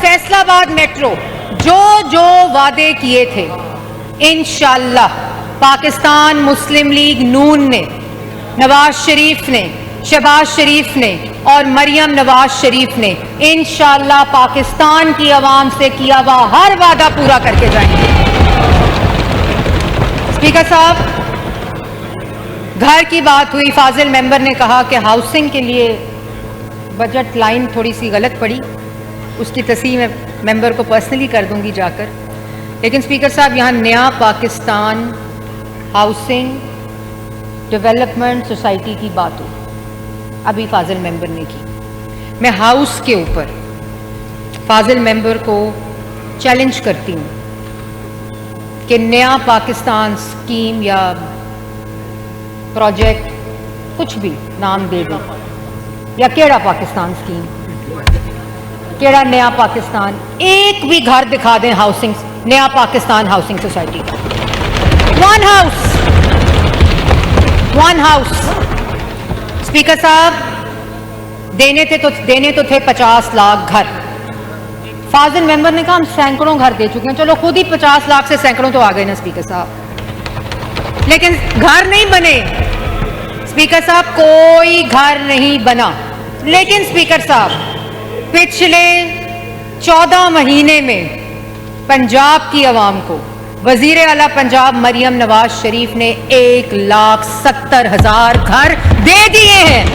Faisalabad metro, जो जो वादे किए थे, इंशाअल्लाह पाकिस्तान मुस्लिम लीग नून ने, नवाज शरीफ ने, शहबाज शरीफ ने और मरियम नवाज शरीफ ने इंशाअल्लाह पाकिस्तान की आवाम से किया हुआ हर वादा पूरा करके जाएंगे। स्पीकर साहब, घर की बात हुई, फाजिल मेंबर ने कहा कि हाउसिंग के लिए बजट लाइन थोड़ी सी गलत पड़ी, उसकी तस्हीह मैं मेंबर को पर्सनली कर दूंगी जाकर। लेकिन स्पीकर साहब, यहाँ नया पाकिस्तान हाउसिंग डेवलपमेंट सोसाइटी की बात हो, अभी फाजिल मेंबर ने की। मैं हाउस के ऊपर फाजिल मेंबर को चैलेंज करती हूँ कि नया पाकिस्तान स्कीम या प्रोजेक्ट, कुछ भी नाम दे दें, या केड़ा पाकिस्तान स्कीम, केड़ा नया पाकिस्तान, एक भी घर दिखा दें हाउसिंग, नया पाकिस्तान हाउसिंग सोसाइटी का। One house. स्पीकर साहब, देने तो थे 50 लाख घर। फाजिल मेंबर ने कहा हम सैकड़ों घर दे चुके हैं। चलो खुद ही 50 लाख से सैकड़ों तो आ गए ना स्पीकर साहब, लेकिन घर नहीं बने। स्पीकर साहब, कोई घर नहीं बना। लेकिन स्पीकर साहब, पिछले 14 महीने में पंजाब की आवाम को वजीर आला पंजाब मरियम नवाज शरीफ ने 1,70,000 घर दे दिए हैं।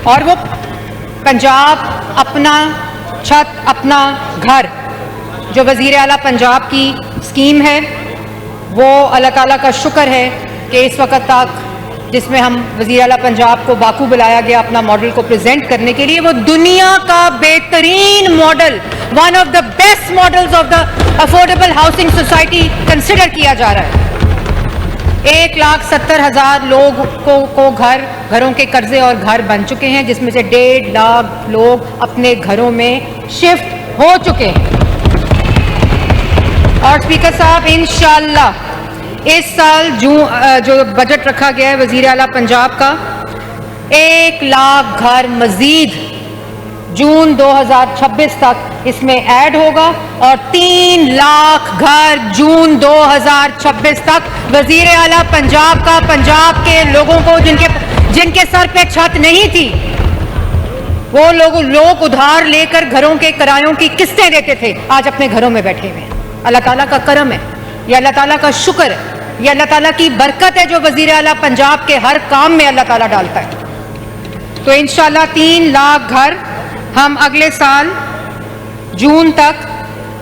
और वो पंजाब अपना छत अपना घर, जो वजीर आला पंजाब की स्कीम है, वो अल्लाह ताला का शुक्र है कि इस वक्त तक, जिसमें हम वज़ीर आला पंजाब को बाकू बुलाया गया अपना मॉडल को प्रेजेंट करने के लिए, वो दुनिया का बेहतरीन model, one of the best models of the affordable housing society consider किया जा रहा है। 1,70,000 लोग को घरों के कर्जे और घर बन चुके हैं, जिसमें से 1.5 लाख लोग अपने घरों में शिफ्ट हो चुके हैं। और स्पीकर साहब, इंशाअल्लाह इस साल जो बजट रखा गया है वजीर आला पंजाब का, 1 लाख घर मजीद जून 2026 तक इसमें ऐड होगा और 3 लाख घर जून 2026 तक वजीर आला पंजाब का पंजाब के लोगों को, जिनके सर पे छत नहीं थी, वो लोग उधार लेकर घरों के किरायों की किस्तें देते थे, आज अपने घरों में बैठे हुए हैं। अल्लाह ताला का करम है, ये अल्लाह ताला का शुक्र है, ये अल्लाह ताला की बरकत है जो वजीर आला पंजाब के हर काम में अल्लाह ताला डालता है। तो इंशाअल्लाह 3 लाख घर हम अगले साल जून तक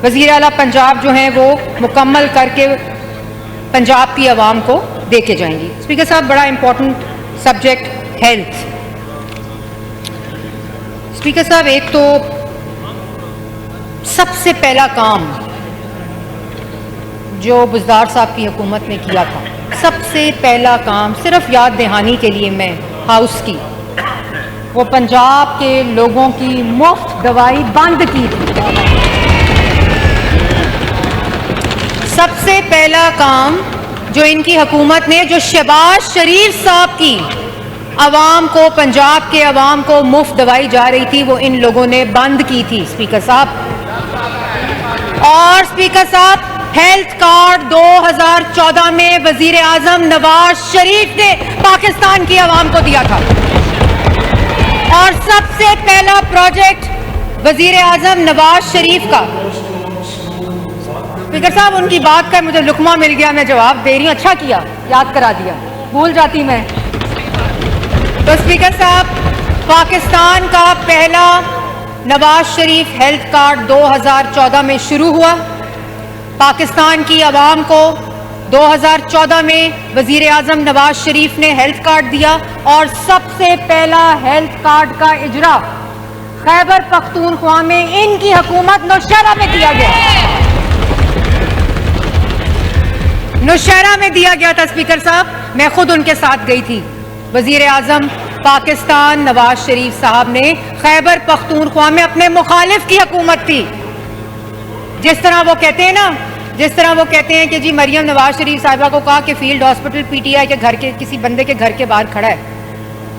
वजीर आला पंजाब जो हैं वो मुकम्मल करके पंजाब की आवाम को दे के जाएंगी। स्पीकर साहब, बड़ा इंपॉर्टेंट सब्जेक्ट हेल्थ। स्पीकर साहब, एक तो सबसे पहला काम जो बुज़दार साहब की हुकूमत ने किया था, सबसे पहला काम, सिर्फ याद दहानी के लिए मैं हाउस की, वो पंजाब के लोगों की मुफ्त दवाई बंद की थी। सबसे पहला काम जो इनकी हुकूमत ने, जो शहबाज शरीफ साहब की आवाम को, पंजाब के आवाम को मुफ्त दवाई जा रही थी, वो इन लोगों ने बंद की थी स्पीकर साहब। और स्पीकर साहब, हेल्थ कार्ड 2014 में वजीर आजम नवाज शरीफ ने पाकिस्तान की आवाम को दिया था। और सबसे पहला प्रोजेक्ट वजीर आजम नवाज शरीफ का, स्पीकर साहब उनकी बात का मुझे लुकमा मिल गया, मैं जवाब दे रही हूं, अच्छा किया याद करा दिया, भूल जाती मैं। तो स्पीकर साहब, पाकिस्तान का पहला नवाज शरीफ हेल्थ कार्ड 2014 में शुरू हुआ। पाकिस्तान की आवाम को 2014 में वजीर आजम नवाज शरीफ ने हेल्थ कार्ड दिया और सबसे पहला हेल्थ कार्ड का इजरा खैबर पख्तूनख्वा में इनकी हुकूमत नौशहरा में किया गया, नौशहरा में दिया गया था। स्पीकर साहब, मैं खुद उनके साथ गई थी। वजीर आजम पाकिस्तान नवाज शरीफ साहब ने खैबर पख्तूनख्वा में अपने मुखालिफ की हुकूमत थी, जिस तरह वो कहते हैं ना जिस तरह वो कहते हैं कि जी मरियम नवाज शरीफ साहिबा को कहा कि फील्ड हॉस्पिटल पीटीआई के घर के किसी बंदे के घर के बाहर खड़ा है,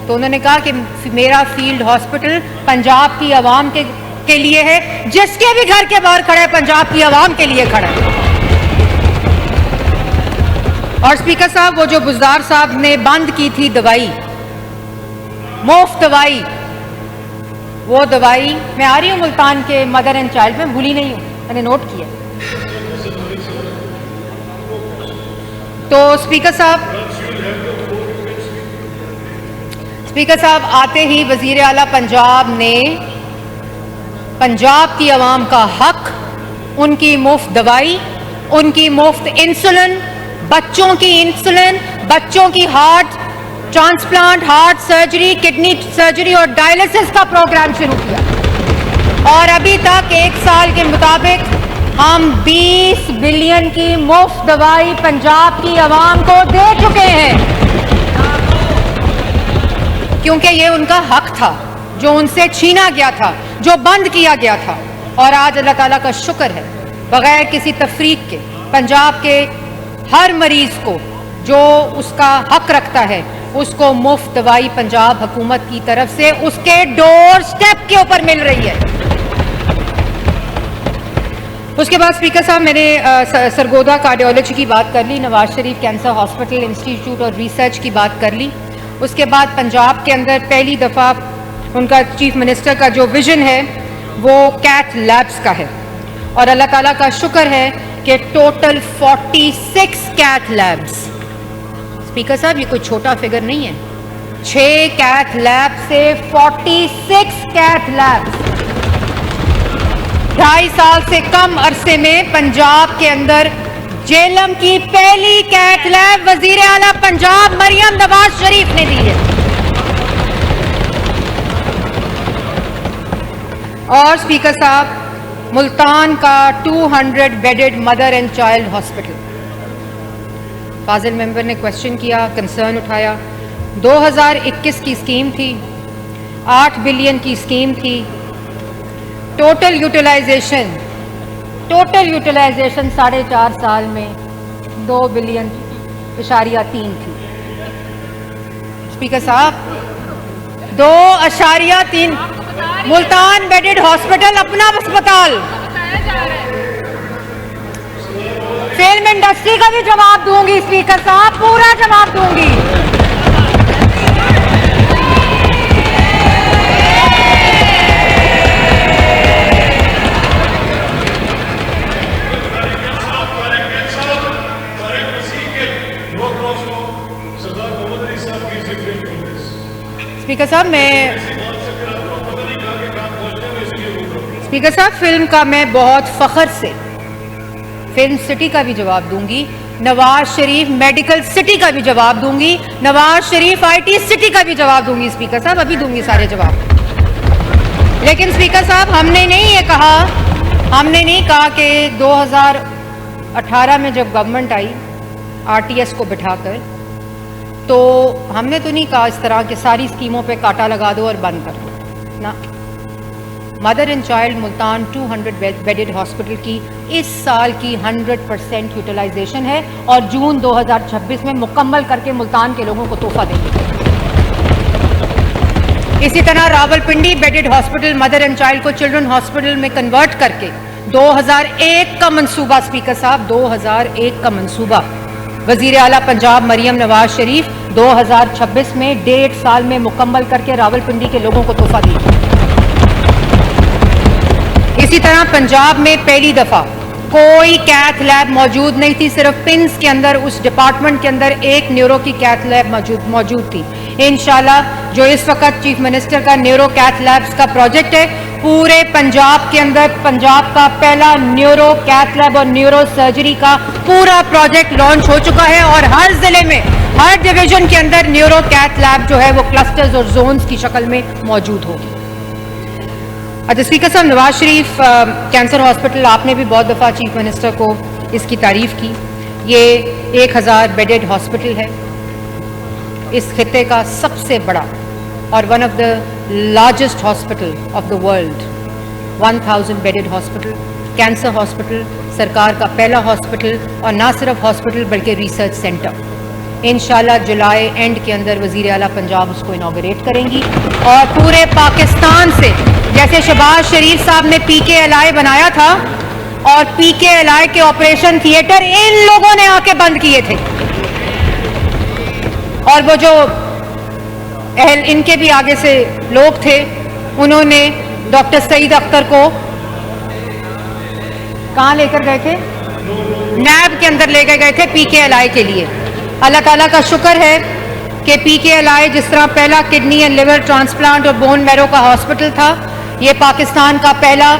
तो उन्होंने कहा कि मेरा फील्ड हॉस्पिटल पंजाब की आवाम के लिए है, जिसके भी घर के बाहर खड़ा है पंजाब की आवाम के लिए खड़ा है। और स्पीकर साहब, वो जो बुज़दार साहब ने बंद की थी दवाई, मुफ्त दवाई, वो दवाई मैं आ रही हूँ मुल्तान के मदर एंड चाइल्ड में, भूली नहीं हूँ, मैंने नोट किया। तो स्पीकर साहब आते ही वजीर आला पंजाब ने पंजाब की आवाम का हक, उनकी मुफ्त दवाई, उनकी मुफ्त इंसुलिन, बच्चों की इंसुलिन, बच्चों की heart transplant, heart surgery, kidney surgery और डायलिसिस का प्रोग्राम शुरू किया। और अभी तक 1 साल के मुताबिक हम 20 बिलियन की मुफ्त दवाई पंजाब की आवाम को दे चुके हैं, क्योंकि ये उनका हक था जो उनसे छीना गया था, जो बंद किया गया था। और आज अल्लाह ताला का शुक्र है, बगैर किसी तफरीक के पंजाब के हर मरीज को जो उसका हक रखता है उसको मुफ्त दवाई पंजाब हुकूमत की तरफ से उसके डोर स्टेप के ऊपर मिल रही है। उसके बाद स्पीकर साहब, मैंने सरगोदा कार्डियोलॉजी की बात कर ली, Nawaz Sharif cancer hospital institute और रिसर्च की बात कर ली। उसके बाद पंजाब के अंदर पहली दफ़ा उनका चीफ मिनिस्टर का जो विजन है वो कैथ लैब्स का है। और अल्लाह ताला का शुक्र है कि टोटल 46 कैथ लैब्स, स्पीकर साहब ये कोई छोटा फिगर नहीं है, 6 कैथ लैब से 46 कैथ लैब्स, 2.5 साल से कम अरसे में पंजाब के अंदर जेलम की पहली कैथ लैब वजीर आला पंजाब मरियम नवाज शरीफ ने दी है। और स्पीकर साहब, मुल्तान का 200 bedded mother and child hospital, फाजिल मेंबर ने क्वेश्चन किया, कंसर्न उठाया, 2021 की स्कीम थी, 8 बिलियन की स्कीम थी, टोटल यूटिलाइजेशन 4.5 साल में 2 बिलियन इशारिया 3 थी। स्पीकर साहब, 2.3 मुल्तान बेडेड हॉस्पिटल, अपना अस्पताल। फिल्म इंडस्ट्री का भी जवाब दूंगी स्पीकर साहब, पूरा जवाब दूंगी। स्पीकर साहब, फिल्म का मैं बहुत फख्र से फिल्म सिटी का भी जवाब दूंगी, नवाज शरीफ मेडिकल सिटी का भी जवाब दूंगी, नवाज शरीफ IT सिटी का भी जवाब दूंगी। स्पीकर साहब, अभी दूंगी सारे जवाब। लेकिन स्पीकर साहब, हमने नहीं कहा कि 2018 में जब गवर्नमेंट आई RTS को बिठाकर, तो हमने तो नहीं कहा इस तरह के सारी स्कीमों पे कांटा लगा दो और बंद कर दो ना। Mother and child Multan 200 bedded hospital की इस साल की 100% यूटिलाइजेशन है और जून 2026 में मुकम्मल करके मुल्तान के लोगों को तोहफा देंगे। इसी तरह Rawalpindi bedded hospital mother and child को चिल्ड्रन हॉस्पिटल में कन्वर्ट करके 2001 का मंसूबा, स्पीकर साहब 2001 का मंसूबा, वजीर आला पंजाब मरियम नवाज शरीफ 2026 में 1.5 साल में मुकम्मल करके रावलपिंडी के लोगों को तोहफा देंगे। इसी तरह पंजाब में पहली दफा कोई कैथ लैब मौजूद नहीं थी, सिर्फ पिंस के अंदर उस डिपार्टमेंट के अंदर एक न्यूरो की कैथ लैब मौजूद थी। इंशाल्लाह जो इस वक्त चीफ मिनिस्टर का न्यूरो कैथ लैब्स का प्रोजेक्ट है, पूरे पंजाब के अंदर पंजाब का पहला न्यूरो कैथ लैब और न्यूरो सर्जरी का पूरा प्रोजेक्ट लॉन्च हो चुका है और हर जिले में हर डिवीजन के अंदर न्यूरो कैथ लैब जो है वो क्लस्टर्स और जोन्स की शक्ल में मौजूद होगी। अच्छा स्पीकर साहब, नवाज शरीफ कैंसर हॉस्पिटल, आपने भी बहुत दफ़ा चीफ मिनिस्टर को इसकी तारीफ़ की। ये 1000 बेडेड हॉस्पिटल है, इस खित्ते का सबसे बड़ा और one of the largest hospital of the world, 1000 bedded hospital, cancer hospital, सरकार का पहला हॉस्पिटल, और ना सिर्फ हॉस्पिटल बल्कि रिसर्च सेंटर इंशाल्लाह जुलाई एंड के अंदर वज़ीर आला पंजाब उसको इनॉग्रेट करेंगी। और पूरे पाकिस्तान से जैसे शहबाज शरीफ साहब ने PKLI बनाया था और PKLI के ऑपरेशन थिएटर इन लोगों ने आके बंद किए थे, और वो जो इनके भी आगे से लोग थे उन्होंने डॉक्टर सईद अख्तर को कहाँ लेकर गए थे? नैब के अंदर लेकर गए थे PKLI के लिए। अल्लाह ताला का शुक्र है कि PKLI जिस तरह पहला किडनी एंड लिवर ट्रांसप्लांट और बोन मैरो का हॉस्पिटल था, ये पाकिस्तान का पहला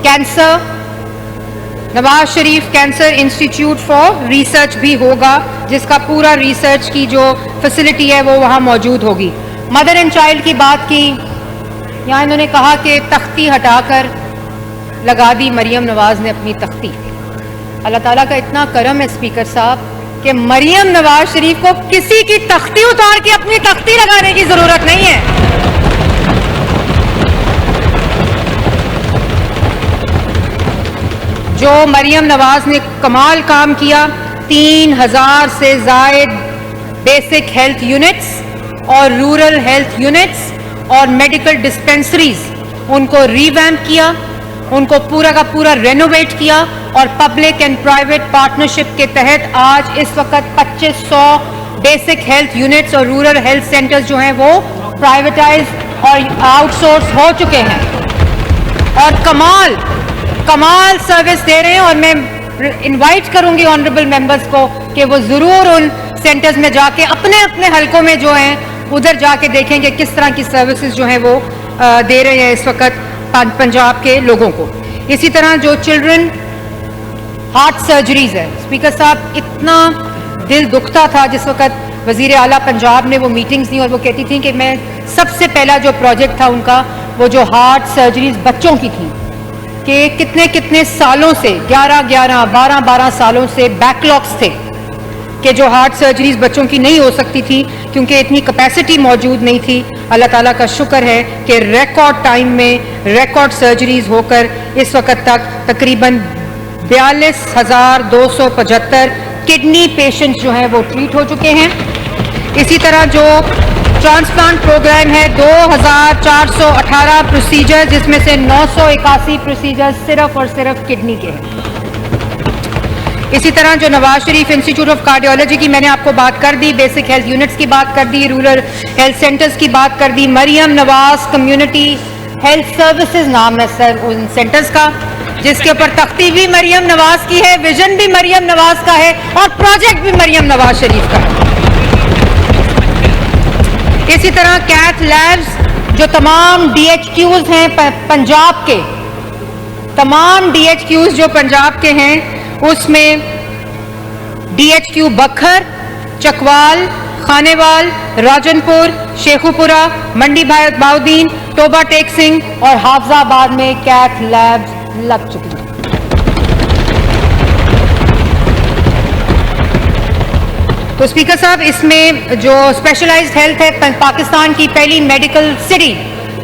cancer Nawaz Sharif cancer institute for research भी होगा, जिसका पूरा रिसर्च की जो फैसिलिटी है वो वहाँ मौजूद होगी। मदर एंड चाइल्ड की बात की, यहाँ इन्होंने कहा कि तख्ती हटाकर लगा दी मरियम नवाज ने अपनी तख्ती। अल्लाह ताला का इतना करम है स्पीकर साहब कि मरियम नवाज शरीफ को किसी की तख्ती उतार के अपनी तख्ती लगाने की जरूरत नहीं है। जो मरियम नवाज ने कमाल काम किया, 3000 से जायद बेसिक हेल्थ यूनिट्स और रूरल हेल्थ यूनिट्स और मेडिकल डिस्पेंसरीज उनको रीवैम्प किया, उनको पूरा का पूरा रेनोवेट किया, और पब्लिक एंड प्राइवेट पार्टनरशिप के तहत आज इस वक्त 2500 बेसिक हेल्थ यूनिट्स और रूरल हेल्थ सेंटर्स जो हैं वो प्राइवेटाइज और आउटसोर्स हो चुके हैं और कमाल सर्विस दे रहे हैं। और मैं इनवाइट करूंगी ऑनरेबल मेंबर्स को कि वो जरूर उन सेंटर्स में जाके अपने अपने हलकों में जो हैं उधर जाके देखेंगे किस तरह की सर्विसेज जो हैं वो दे रहे हैं इस वक्त पंजाब के लोगों को। इसी तरह जो चिल्ड्रन हार्ट सर्जरीज है, स्पीकर साहब इतना दिल दुखता था जिस वक्त वजीर आला पंजाब ने वो मीटिंग्स दी और वो कहती थी कि मैं सबसे पहला जो प्रोजेक्ट था उनका वो जो हार्ट सर्जरीज बच्चों की थी कि कितने सालों से 12 सालों से बैकलॉग्स थे कि जो हार्ट सर्जरीज बच्चों की नहीं हो सकती थी क्योंकि इतनी कैपेसिटी मौजूद नहीं थी। अल्लाह ताला का शुक्र है कि रिकॉर्ड टाइम में रिकॉर्ड सर्जरीज होकर इस वक्त तक तकरीबन 42,275 किडनी पेशेंट्स जो हैं वो ट्रीट हो चुके हैं। इसी तरह जो ट्रांसप्लांट प्रोग्राम है 2418 प्रोसीजर, जिसमें से 981 प्रोसीजर सिर्फ और सिर्फ किडनी के हैं। इसी तरह जो Nawaz Sharif institute of cardiology की मैंने आपको बात कर दी, बेसिक हेल्थ यूनिट्स की बात कर दी, रूरल हेल्थ सेंटर्स की बात कर दी, Maryam Nawaz community health services नाम है सर उन सेंटर्स का, जिसके ऊपर तख्ती भी मरियम नवाज की है, विजन भी मरियम नवाज का है और प्रोजेक्ट भी मरियम नवाज शरीफ का है। इसी तरह कैथ लैब्स जो तमाम DHQs हैं पंजाब के, तमाम DHQs जो पंजाब के हैं उसमें DHQ बखर, चकवाल, खानेवाल, राजनपुर, शेखुपुरा, मंडी बाउद्दीन, टोबा टेक सिंह और हाफजाबाद में कैथ लैब्स लग चुकी हैं। तो स्पीकर साहब इसमें जो स्पेशलाइज्ड हेल्थ है, पाकिस्तान की पहली medical city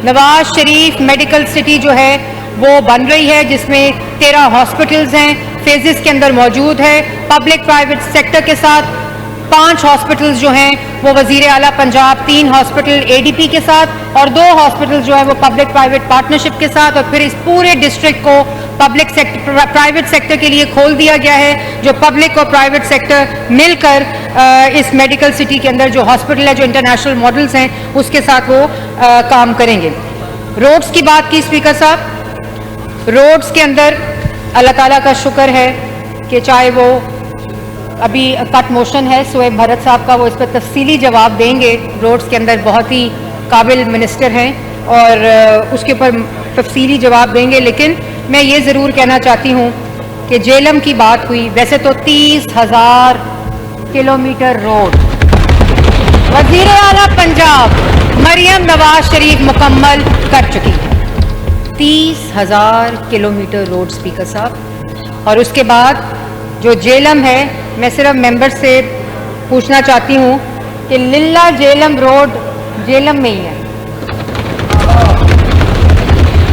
Nawaz Sharif medical city जो है वो बन रही है, जिसमें 13 हॉस्पिटल्स हैं, फेजेस के अंदर मौजूद है। पब्लिक प्राइवेट सेक्टर के साथ 5 हॉस्पिटल्स जो हैं वो वजीर आला पंजाब, 3 हॉस्पिटल ADP के साथ और 2 हॉस्पिटल जो है वो पब्लिक प्राइवेट पार्टनरशिप के साथ, और फिर इस पूरे डिस्ट्रिक्ट को पब्लिक सेक्टर प्राइवेट सेक्टर के लिए खोल दिया गया है, जो पब्लिक और प्राइवेट सेक्टर मिलकर इस मेडिकल सिटी के अंदर जो हॉस्पिटल है, जो इंटरनेशनल मॉडल्स हैं उसके साथ वो काम करेंगे। रोड्स की बात की स्पीकर साहब, रोड्स के अंदर अल्लाह ताला का शुक्र है कि चाहे वो अभी कट मोशन है शोएब भरत साहब का, वो इस पर तफसीली जवाब देंगे। रोड्स के अंदर बहुत ही काबिल मिनिस्टर हैं और उसके ऊपर तफसीली जवाब देंगे, लेकिन मैं ये ज़रूर कहना चाहती हूँ कि जेलम की बात हुई, वैसे तो 30,000 किलोमीटर रोड वज़ीर आला पंजाब मरियम नवाज शरीफ मुकम्मल कर चुकी है, 30,000 किलोमीटर रोड स्पीकर साहब। और उसके बाद जो जेलम है, मैं सिर्फ मेंबर से पूछना चाहती हूँ कि लिल्ला जेलम रोड जेलम में ही है,